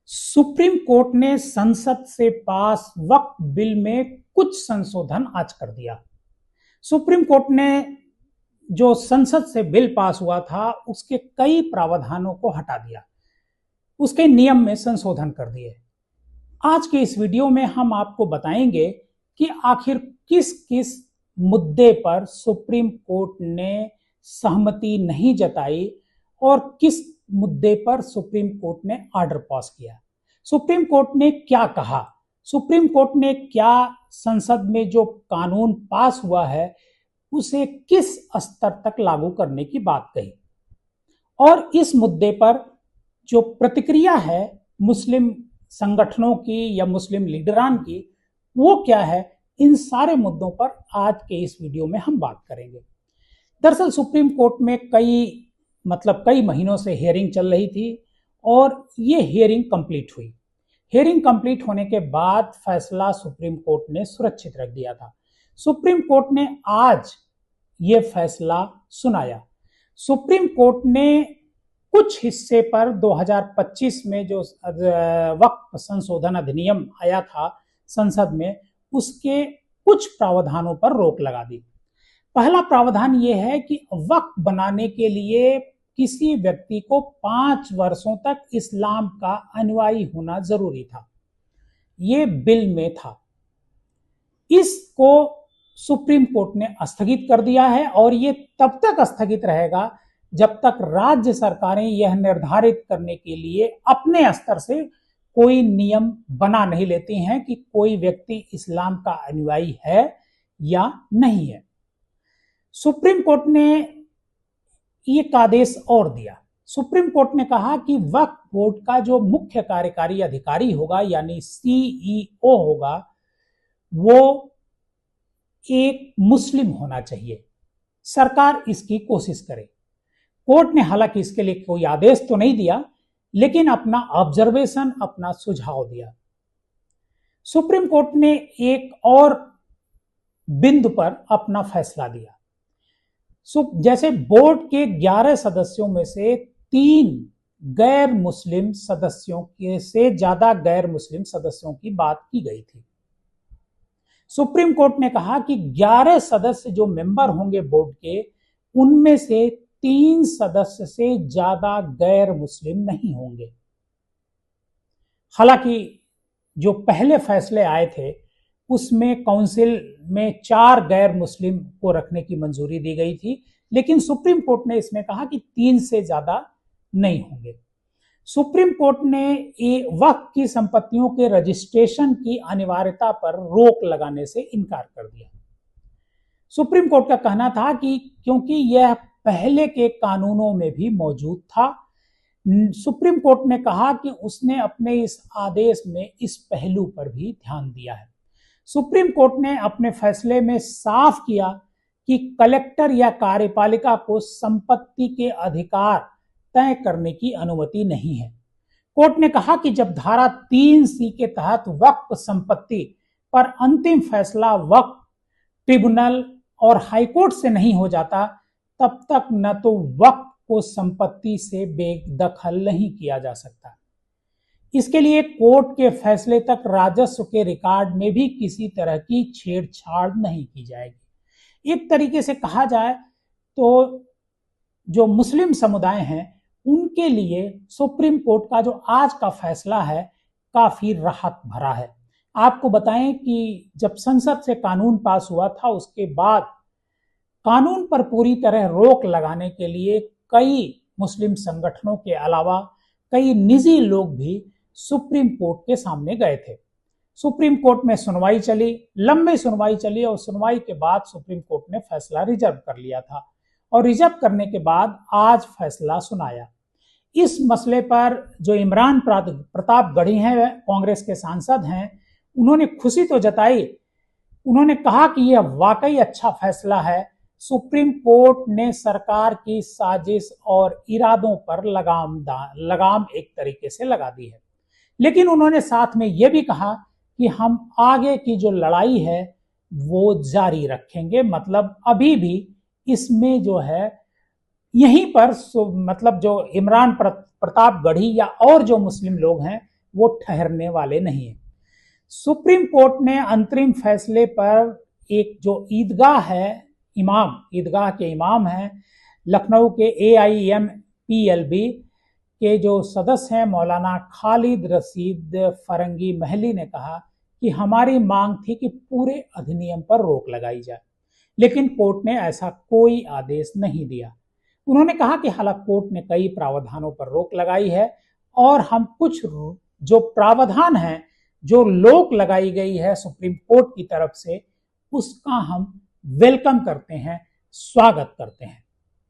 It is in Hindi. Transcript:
सुप्रीम कोर्ट ने संसद से पास वक्फ बिल में कुछ संशोधन आज कर दिया। सुप्रीम कोर्ट ने जो संसद से बिल पास हुआ था उसके कई प्रावधानों को हटा दिया, उसके नियम में संशोधन कर दिए। आज के इस वीडियो में हम आपको बताएंगे कि आखिर किस किस मुद्दे पर सुप्रीम कोर्ट ने सहमति नहीं जताई और किस मुद्दे पर सुप्रीम कोर्ट ने ऑर्डर पास किया। सुप्रीम कोर्ट ने क्या कहा, सुप्रीम कोर्ट ने क्या संसद में जो कानून पास हुआ है उसे किस स्तर तक लागू करने की बात कही, और इस मुद्दे पर जो प्रतिक्रिया है मुस्लिम संगठनों की या मुस्लिम लीडरान की वो क्या है, इन सारे मुद्दों पर आज के इस वीडियो में हम बात करेंगे। दरअसल सुप्रीम कोर्ट में कई महीनों से हियरिंग चल रही थी और ये हियरिंग कंप्लीट हुई। हियरिंग कंप्लीट होने के बाद फैसला सुप्रीम कोर्ट ने सुरक्षित रख दिया था। सुप्रीम कोर्ट ने आज ये फैसला सुनाया। सुप्रीम कोर्ट ने कुछ हिस्से पर 2025 में जो वक्फ संशोधन अधिनियम आया था संसद में, उसके कुछ प्रावधानों पर रोक लगा दी। पहला प्रावधान यह है कि वक्फ बनाने के लिए किसी व्यक्ति को 5 वर्षों तक इस्लाम का अनुयायी होना जरूरी था। ये बिल में था। इसको सुप्रीम कोर्ट ने स्थगित कर दिया है और ये तब तक स्थगित रहेगा जब तक राज्य सरकारें यह निर्धारित करने के लिए अपने स्तर से कोई नियम बना नहीं लेती हैं कि कोई व्यक्ति इस्लाम का अनुयायी है या नहीं है। सुप्रीम कोर्ट ने एक आदेश और दिया। सुप्रीम कोर्ट ने कहा कि वक्फ बोर्ड का जो मुख्य कार्यकारी अधिकारी होगा यानी सीईओ होगा वो एक मुस्लिम होना चाहिए। सरकार इसकी कोशिश करे। कोर्ट ने हालांकि इसके लिए कोई आदेश तो नहीं दिया, लेकिन अपना ऑब्जर्वेशन, अपना सुझाव दिया। सुप्रीम कोर्ट ने एक और बिंदु पर अपना फैसला दिया। जैसे बोर्ड के 11 सदस्यों में से 3 गैर मुस्लिम सदस्यों के से ज्यादा गैर मुस्लिम सदस्यों की बात की गई थी। सुप्रीम कोर्ट ने कहा कि 11 सदस्य जो मेंबर होंगे बोर्ड के, उनमें से 3 सदस्य से ज्यादा गैर मुस्लिम नहीं होंगे। हालांकि जो पहले फैसले आए थे उसमें काउंसिल में 4 गैर मुस्लिम को रखने की मंजूरी दी गई थी, लेकिन सुप्रीम कोर्ट ने इसमें कहा कि 3 से ज्यादा नहीं होंगे। सुप्रीम कोर्ट ने वक्फ की संपत्तियों के रजिस्ट्रेशन की अनिवार्यता पर रोक लगाने से इनकार कर दिया। सुप्रीम कोर्ट का कहना था कि क्योंकि यह पहले के कानूनों में भी मौजूद था, सुप्रीम कोर्ट ने कहा कि उसने अपने इस आदेश में इस पहलू पर भी ध्यान दिया है। सुप्रीम कोर्ट ने अपने फैसले में साफ किया कि कलेक्टर या कार्यपालिका को संपत्ति के अधिकार तय करने की अनुमति नहीं है। कोर्ट ने कहा कि जब धारा 3C के तहत वक्फ संपत्ति पर अंतिम फैसला वक्फ ट्रिब्यूनल और हाईकोर्ट से नहीं हो जाता, तब तक न तो वक्फ को संपत्ति से बेदखल नहीं किया जा सकता। इसके लिए कोर्ट के फैसले तक राजस्व के रिकॉर्ड में भी किसी तरह की छेड़छाड़ नहीं की जाएगी। एक तरीके से कहा जाए तो जो मुस्लिम समुदाय हैं उनके लिए सुप्रीम कोर्ट का जो आज का फैसला है काफी राहत भरा है। आपको बताएं कि जब संसद से कानून पास हुआ था उसके बाद कानून पर पूरी तरह रोक लगाने के लिए कई मुस्लिम संगठनों के अलावा कई निजी लोग भी सुप्रीम कोर्ट के सामने गए थे। सुप्रीम कोर्ट में सुनवाई चली, लंबी सुनवाई चली और सुनवाई के बाद सुप्रीम कोर्ट ने फैसला रिजर्व कर लिया था और रिजर्व करने के बाद आज फैसला सुनाया। इस मसले पर जो इमरान प्रताप गढ़ी हैं, कांग्रेस के सांसद हैं, उन्होंने खुशी तो जताई। उन्होंने कहा कि यह वाकई अच्छा फैसला है। सुप्रीम कोर्ट ने सरकार की साजिश और इरादों पर लगाम एक तरीके से लगा दी है। लेकिन उन्होंने साथ में यह भी कहा कि हम आगे की जो लड़ाई है वो जारी रखेंगे। मतलब अभी भी इसमें जो है यहीं पर जो इमरान प्रताप गढ़ी या और जो मुस्लिम लोग हैं वो ठहरने वाले नहीं है। सुप्रीम कोर्ट ने अंतरिम फैसले पर एक जो ईदगाह के इमाम हैं, लखनऊ के AIMPLB के जो सदस्य हैं मौलाना खालिद रशीद फरंगी महली ने कहा कि हमारी मांग थी कि पूरे अधिनियम पर रोक लगाई जाए, लेकिन कोर्ट ने ऐसा कोई आदेश नहीं दिया। उन्होंने कहा कि हालांकि कोर्ट ने कई प्रावधानों पर रोक लगाई है और हम कुछ जो प्रावधान है, जो रोक लगाई गई है सुप्रीम कोर्ट की तरफ से, उसका हम वेलकम करते हैं, स्वागत करते हैं।